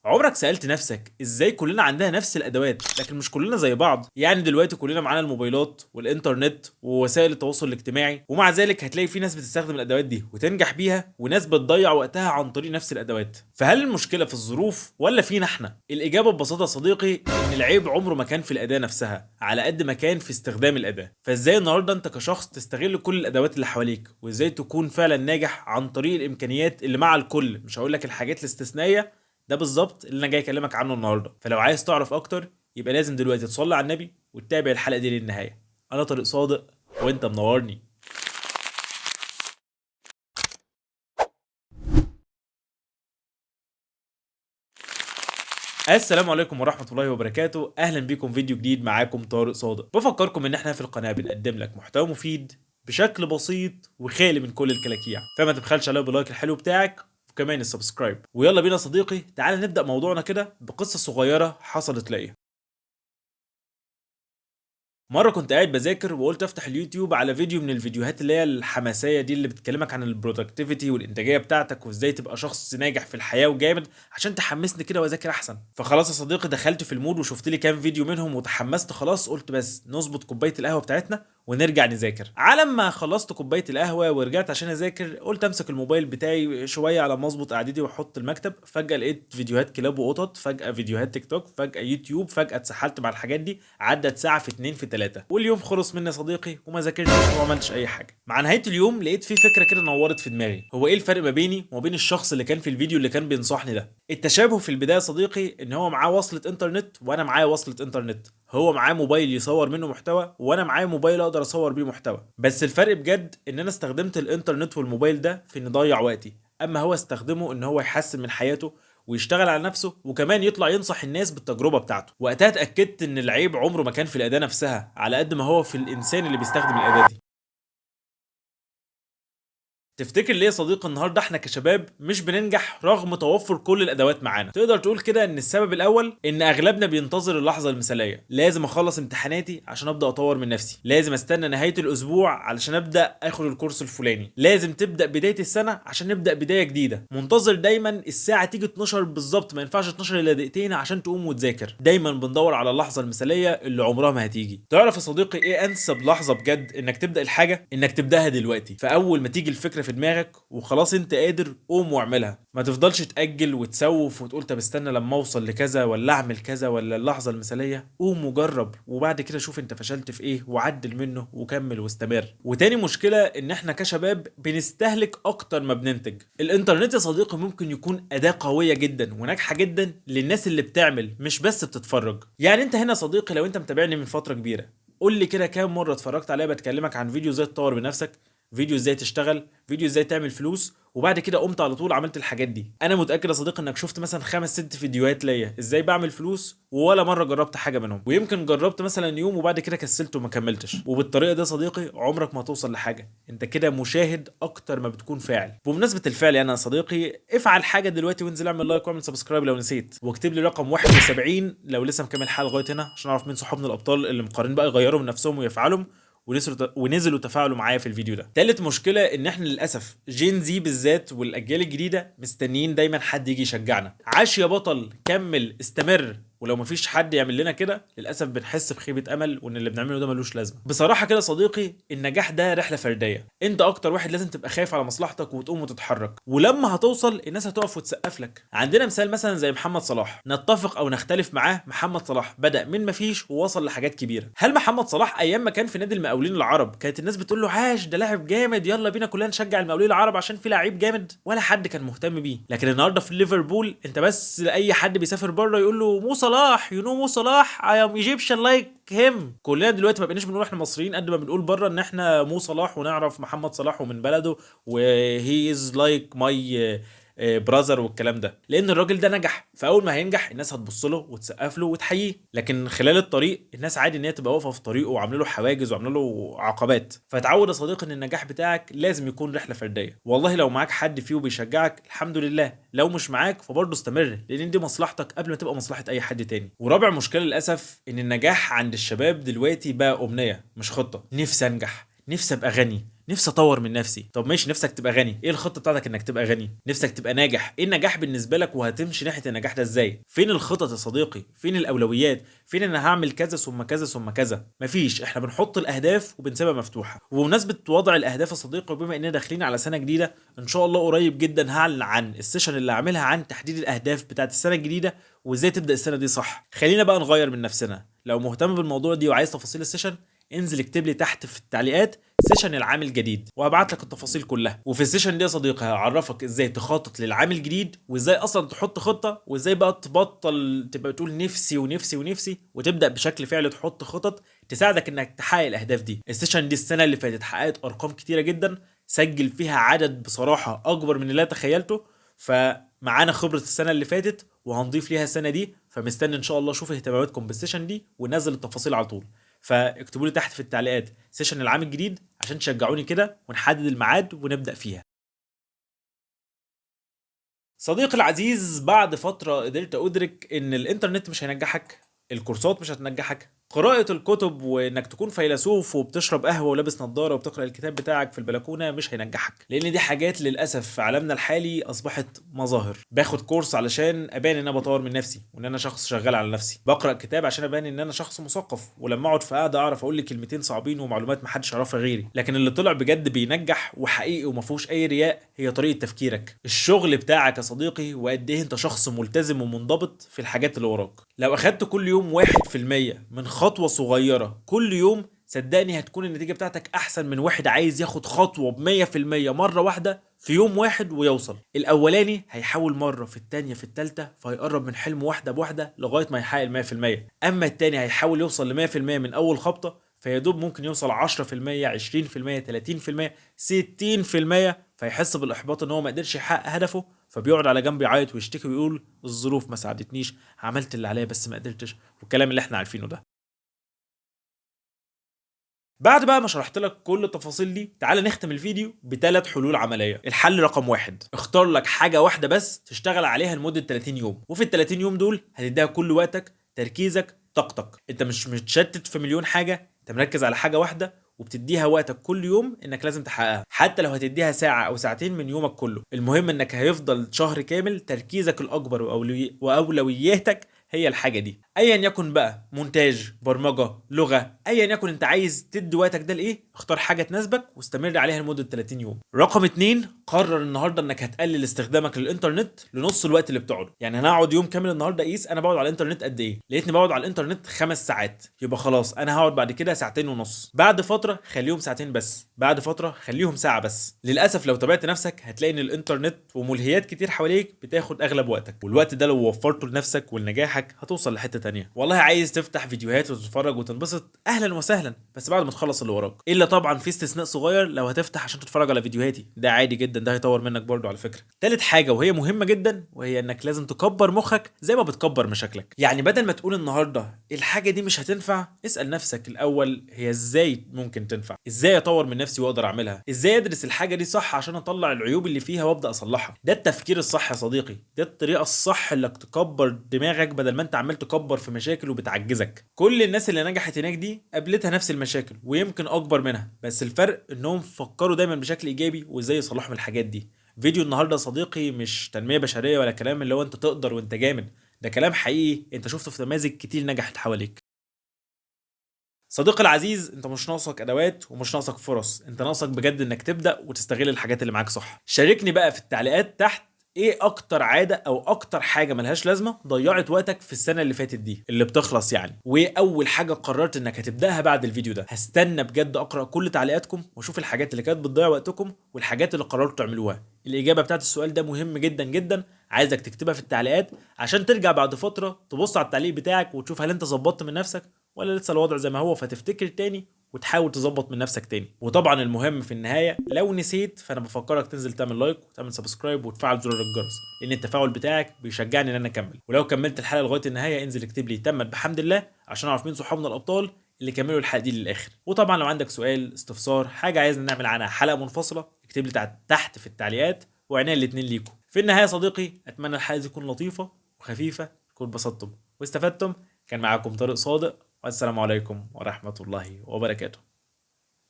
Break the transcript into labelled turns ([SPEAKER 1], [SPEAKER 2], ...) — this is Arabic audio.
[SPEAKER 1] عمرك سألت نفسك ازاي كلنا عندنا نفس الادوات لكن مش كلنا زي بعض؟ يعني دلوقتي كلنا معانا الموبايلات والانترنت ووسائل التواصل الاجتماعي، ومع ذلك هتلاقي في ناس بتستخدم الادوات دي وتنجح بيها وناس بتضيع وقتها عن طريق نفس الادوات. فهل المشكلة في الظروف ولا فينا احنا؟ الاجابة ببساطة يا صديقي ان العيب عمره ما كان في الاداة نفسها على قد ما كان في استخدام الاداة. فازاي النهارده انت كشخص تستغل كل الادوات اللي حواليك، وازاي تكون فعلا ناجح عن طريق الامكانيات اللي مع الكل، مش هقول لك الحاجات الاستثنائية. ده بالظبط اللي انا جاي اكلمك عنه النهارده. فلو عايز تعرف اكتر يبقى لازم دلوقتي تصلي على النبي وتتابع الحلقه دي للنهايه. انا طارق صادق وانت منورني. السلام عليكم ورحمه الله وبركاته، اهلا بيكم فيديو جديد. معاكم طارق صادق. بفكركم ان احنا في القناه بنقدم لك محتوى مفيد بشكل بسيط وخالي من كل الكلاكيع، فما تبخلش عليا باللايك الحلو بتاعك وكمان السبسكرايب. ويلا بينا صديقي، تعال نبدا موضوعنا كده بقصه صغيره حصلت ليا. مرة كنت قاعد بذاكر وقلت افتح اليوتيوب على فيديو من الفيديوهات اللي هي الحماسية دي اللي بتكلمك عن البرودكتيفيتي والانتاجية بتاعتك وازاي تبقى شخص ناجح في الحياة وجامد عشان تحمسني كده واذاكر احسن. فخلاص يا صديقي دخلت في المود وشفت لي كام فيديو منهم وتحمست خلاص. قلت بس نظبط كوباية القهوة بتاعتنا ونرجع نذاكر. على ما خلصت كوباية القهوة ورجعت عشان اذاكر قلت امسك الموبايل بتاعي شوية على ما اظبط قعدتي واحط المكتب. فجأة لقيت فيديوهات كلاب وقطط، فجأة فيديوهات تيك توك، فجأة يوتيوب، فجأة اتسحلت مع الحاجات دي. عدت ساعة في اتنين في تلاتة واليوم خلص مني يا صديقي وما ذاكرتش وما عملتش اي حاجة. مع نهاية اليوم لقيت في فكرة كده نورت في دماغي، هو ايه الفرق ما بيني وما بين الشخص اللي كان في الفيديو اللي كان بينصحني ده؟ التشابه في البداية يا صديقي ان هو معاه وصلة انترنت وانا معايا وصلة انترنت، هو معاه موبايل يصور منه محتوى وانا معايا موبايل اقدر اصور بيه محتوى. بس الفرق بجد ان انا استخدمت الانترنت والموبايل ده في ان اضيع وقتي، اما هو استخدمه ان هو يحسن من حياته ويشتغل على نفسه وكمان يطلع ينصح الناس بالتجربة بتاعته. وقتها اتأكدت ان العيب عمره ما كان في الأداة نفسها على قد ما هو في الإنسان اللي بيستخدم الأداة دي. تفتكر ليه يا صديقي النهارده احنا كشباب مش بننجح رغم توفر كل الادوات معانا؟ تقدر تقول كده ان السبب الاول ان اغلبنا بينتظر اللحظه المثاليه. لازم اخلص امتحاناتي عشان ابدا اطور من نفسي، لازم استنى نهايه الاسبوع علشان ابدا اخد الكورس الفلاني، لازم تبدا بدايه السنه عشان نبدا بدايه جديده. منتظر دايما الساعه تيجي 12 بالظبط، ما ينفعش 12 الا دقيقتين عشان تقوم وتذاكر. دايما بندور على اللحظه المثاليه اللي عمرها ما هتيجي. تعرف يا صديقي ايه انسب لحظه بجد انك تبدا الحاجه؟ انك تبداها دلوقتي. فاول ما تيجي الفكره في دماغك وخلاص انت قادر قوم واعملها. ما تفضلش تأجل وتسوف وتقول طب استنى لما اوصل لكذا ولا اعمل كذا ولا اللحظة المثالية. قوم وجرب وبعد كده شوف انت فشلت في ايه وعدل منه وكمل واستمر. وتاني مشكلة ان احنا كشباب بنستهلك اكتر ما بننتج. الانترنت يا صديقي ممكن يكون اداة قوية جدا وناجحة جدا للناس اللي بتعمل مش بس بتتفرج. يعني انت هنا يا صديقي لو انت متابعني من فترة كبيرة قول لي كده كام مرة اتفرجت عليا بتكلمك عن فيديو ازاي تطور بنفسك، فيديو ازاي تشتغل، فيديو ازاي تعمل فلوس، وبعد كده قمت على طول عملت الحاجات دي. انا متاكد يا صديقي انك شفت مثلا خمس ست فيديوهات ليا ازاي بعمل فلوس ولا مره جربت حاجه منهم، ويمكن جربت مثلا يوم وبعد كده كسلت وما كملتش. وبالطريقه دي يا صديقي عمرك ما توصل لحاجه، انت كده مشاهد اكتر ما بتكون فاعل. بمناسبه الفعل يعني يا صديقي افعل حاجه دلوقتي وانزل اعمل لايك واعمل سبسكرايب لو نسيت، واكتب لي رقم 71 لو لسه مكمل الحلقه لغايه هنا عشان اعرف مين صحابنا الابطال اللي مقارنين بقى يغيروا من نفسهم ويفعلوا ونزلوا تفاعلوا معايا في الفيديو ده. تالت مشكله ان احنا للاسف جين زي بالذات والاجيال الجديده مستنيين دايما حد يجي يشجعنا. عاش يا بطل، كمل، استمر. ولو مفيش حد يعمل لنا كده للاسف بنحس بخيبه امل وان اللي بنعمله ده ملوش لازمه. بصراحه كده صديقي النجاح ده رحله فرديه، انت اكتر واحد لازم تبقى خايف على مصلحتك وتقوم وتتحرك، ولما هتوصل الناس هتقف وتسقف لك. عندنا مثال مثلا زي محمد صلاح، نتفق او نختلف معاه، محمد صلاح بدا من مفيش ووصل لحاجات كبيره. هل محمد صلاح ايام ما كان في نادي المقاولين العرب كانت الناس بتقول له عاش ده لاعب جامد يلا بينا كلنا نشجع المقاولين العرب عشان في لعيب جامد؟ ولا حد كان مهتم بيه. لكن النهارده في ليفربول انت بس اي حد بيسافر بره يقول له مو صلاح، يو نو مو صلاح، اي ام ايجيبشن لايك هيم. كلنا دلوقتي ما بقيناش بنقول احنا مصريين قد ما بنقول بره ان احنا مو صلاح ونعرف محمد صلاح ومن بلده وهي از لايك ماي براذر والكلام ده، لان الراجل ده نجح. فاول ما هينجح الناس هتبص له وتسقف له وتحييه، لكن خلال الطريق الناس عادي ان هي تبقى واقفه في طريقه وعامله له حواجز وعامله له عقبات. فتعود يا صديقي ان النجاح بتاعك لازم يكون رحله فرديه. والله لو معاك حد فيه وبيشجعك الحمد لله، لو مش معاك فبرضه استمر لان دي مصلحتك قبل ما تبقى مصلحه اي حد تاني. ورابع مشكله للاسف ان النجاح عند الشباب دلوقتي بقى امنيه مش خطه. نفسي انجح، نفسي ابقى غني، نفسي اطور من نفسي. طب ماشي، نفسك تبقى غني، ايه الخطه بتاعتك انك تبقى غني؟ نفسك تبقى ناجح، ايه النجاح بالنسبه لك وهتمشي ناحيه النجاح ده ازاي؟ فين الخطط يا صديقي؟ فين الاولويات؟ فين انا هعمل كذا ثم كذا ثم كذا؟ مفيش. احنا بنحط الاهداف وبنسيبها مفتوحه. وبمناسبه وضع الاهداف يا صديقي، وبما اننا داخلين على سنه جديده، ان شاء الله قريب جدا هعلن عن السيشن اللي هعملها عن تحديد الاهداف بتاعت السنه الجديده وازاي تبدا السنه دي صح. خلينا بقى نغير من نفسنا. لو مهتم بالموضوع دي وعايز تفاصيل السيشن، انزل اكتب لي تحت في التعليقات سيشن العام الجديد وهبعت لك التفاصيل كلها. وفي السيشن دي يا صديقي هعرفك ازاي تخطط للعام الجديد، وازاي اصلا تحط خطه، وازاي بقى تبطل تبقى بتقول نفسي ونفسي ونفسي، وتبدا بشكل فعلي تحط خطط تساعدك انك تحقق الاهداف دي. السيشن دي السنه اللي فاتت حققت ارقام كتيره جدا، سجل فيها عدد بصراحه اكبر من اللي تخيلته، فمعانا خبره السنه اللي فاتت وهنضيف ليها السنه دي. فمستني ان شاء الله اشوف اهتماماتكم بالسيشن دي وننزل التفاصيل على طول. فاكتبوا لي تحت في التعليقات سيشن العام الجديد عشان تشجعوني كده ونحدد الميعاد ونبدأ فيها. صديقي العزيز، بعد فترة قدرت أدرك إن الإنترنت مش هينجحك، الكورسات مش هتنجحك، قراءة الكتب وإنك تكون فيلسوف وبتشرب قهوة ولابس نظارة وبتقرأ الكتاب بتاعك في البلكونة مش هينجحك، لأن دي حاجات للأسف في عالمنا الحالي أصبحت مظاهر. باخد كورس علشان أبان إن أنا بطور من نفسي وإن أنا شخص شغال على نفسي، بقرأ كتاب عشان أبان إن أنا شخص مثقف، ولما أقعد في قعدة أعرف أقول لي كلمتين صعبين ومعلومات محدش يعرفها غيري. لكن اللي طلع بجد بينجح وحقيقي وما فيهوش أي رياء هي طريقة تفكيرك، الشغل بتاعك يا صديقي، وقد إيه أنت شخص ملتزم ومنضبط في الحاجات اللي وراك. لو أخدت كل يوم 1% من خطوة صغيرة كل يوم، صدقني هتكون النتيجة بتاعتك أحسن من واحد عايز ياخد خطوة ب100% مرة واحدة في يوم واحد ويوصل. الأولاني هيحاول مرة، في التانية، في التالتة، فهيقرب من حلمه واحدة بواحدة لغاية ما يحقق ال100%. أما التاني هيحاول يوصل ل100% من أول خبطة، فيدوب ممكن يوصل 10%، 20%، 30%، 60%، فيحس بالإحباط إن هو ما قدرش يحقق هدفه، فبيقعد على جنب يعيط ويشتكي ويقول الظروف ما ساعدتنيش، عملت اللي عليا بس ما قدرتش، والكلام اللي احنا عارفينه ده. بعد بقى ما شرحت لك كل التفاصيل دي، تعال نختم الفيديو بثلاث حلول عملية. الحل رقم واحد، اختار لك حاجة واحدة بس تشتغل عليها لمدة 30 يوم، وفي ال 30 يوم دول هتديها كل وقتك، تركيزك، طاقتك. انت مش متشتت في مليون حاجة، انت مركز على حاجة واحدة وبتديها وقتك كل يوم انك لازم تحققها. حتى لو هتديها ساعة او ساعتين من يومك كله، المهم انك هيفضل شهر كامل تركيزك الاكبر واولوياتك هي الحاجة دي. ايا يكن بقى، مونتاج، برمجة، لغة، ايا يكن انت عايز تدي وقتك ده لايه، اختار حاجة تناسبك واستمر عليها لمدة 30 يوم. رقم اتنين، قرر النهاردة انك هتقلل استخدامك للانترنت لنص الوقت اللي بتقعده. يعني انا هقعد يوم كامل النهاردة اقيس انا بقعد على الانترنت قد ايه، لقيتني بقعد على الانترنت 5 ساعات، يبقى خلاص انا هقعد بعد كده ساعتين ونص. بعد فترة خليهم ساعتين بس، بعد فترة خليهم ساعة بس. للاسف لو تابعت نفسك هتلاقي ان الانترنت وملهيات كتير حواليك بتاخد اغلب وقتك، والوقت ده لو وفرته لنفسك ولنجاحك هتوصل لحتة تانية. والله عايز تفتح فيديوهات وتتفرج وتنبسط، اهلا وسهلا، بس بعد ما تخلص اللي وراك. الا طبعا في استثناء صغير، لو هتفتح عشان تتفرج على فيديوهاتي ده عادي جدا، ده هيطور منك برضو على فكرة. تالت حاجة وهي مهمة جدا، وهي انك لازم تكبر مخك زي ما بتكبر مشاكلك. يعني بدل ما تقول النهارده الحاجة دي مش هتنفع، اسأل نفسك الاول هي ازاي ممكن تنفع، ازاي اطور من نفسي واقدر اعملها، ازاي ادرس الحاجة دي صح عشان اطلع العيوب اللي فيها وابدا اصلحها. ده التفكير الصح يا صديقي، ده الطريقة الصح انك تكبر دماغك بدل ما انت عمال تكبر في مشاكل وبتعجزك. كل الناس اللي نجحت هناك دي قابلتها نفس المشاكل ويمكن اكبر منها، بس الفرق انهم فكروا دايما بشكل ايجابي وازاي يصلحوا من الحاجات دي. فيديو النهارده يا صديقي مش تنميه بشريه ولا كلام اللي هو انت تقدر وانت جامد، ده كلام حقيقي انت شفته في نماذج كتير نجحت حواليك. صديقي العزيز، انت مش ناقصك ادوات ومش ناقصك فرص، انت ناقصك بجد انك تبدا وتستغل الحاجات اللي معاك صح. شاركني بقى في التعليقات تحت ايه اكتر عاده او اكتر حاجه ملهاش لازمه ضيعت وقتك في السنه اللي فاتت دي اللي بتخلص يعني، وايه اول حاجه قررت انك هتبداها بعد الفيديو ده. هستنى بجد اقرا كل تعليقاتكم واشوف الحاجات اللي كانت بتضيع وقتكم والحاجات اللي قررتوا تعملوها. الاجابه بتاعت السؤال ده مهم جدا جدا، عايزك تكتبها في التعليقات عشان ترجع بعد فتره تبص على التعليق بتاعك وتشوف هل انت ظبطت من نفسك ولا لسه الوضع زي ما هو، فتفتكر تاني وتحاول تظبط من نفسك تاني. وطبعا المهم في النهايه، لو نسيت فانا بفكرك تنزل تعمل لايك وتعمل سبسكرايب وتفعل زرار الجرس، لان التفاعل بتاعك بيشجعني ان انا اكمل. ولو كملت الحلقه لغايه النهايه انزل اكتب لي تمت بحمد الله عشان اعرف مين صحابنا الابطال اللي كملوا الحلقه دي للاخر. وطبعا لو عندك سؤال، استفسار، حاجه عايزنا نعمل عنها حلقه منفصله، اكتب لي تحت في التعليقات وعينيا الاتنين ليكم. في النهايه يا صديقي، اتمنى الحلقه دي تكون لطيفه وخفيفه، تكون اتبسطتم واستفدتم. كان معاكم طارق صادق، والسلام عليكم ورحمة الله وبركاته.